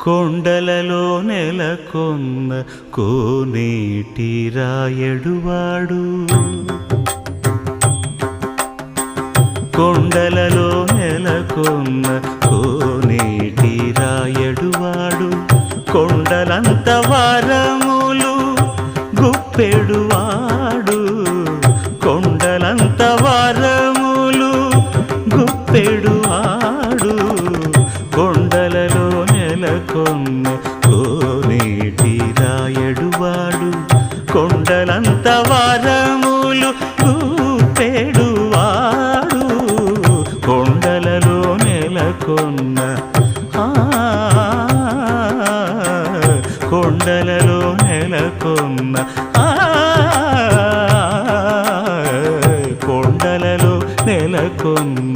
కొండలలో నెలకొన్న కోనేటి రాయడువాడు కొండలలో నెలకొన్న కోనేటి రాయడువాడు కొండలంత వరములు గుప్పెడువాడు కొండలంత వరములు గుప్పెడువాడు కొండలలో నెలకొన్న కోనేటి రాయడువాడు కొండలంత వరములు గుప్పెడువాడు కొండలలో నెలకొన్న కొండలలో నెలకొన్న కొండలలో నెలకొన్న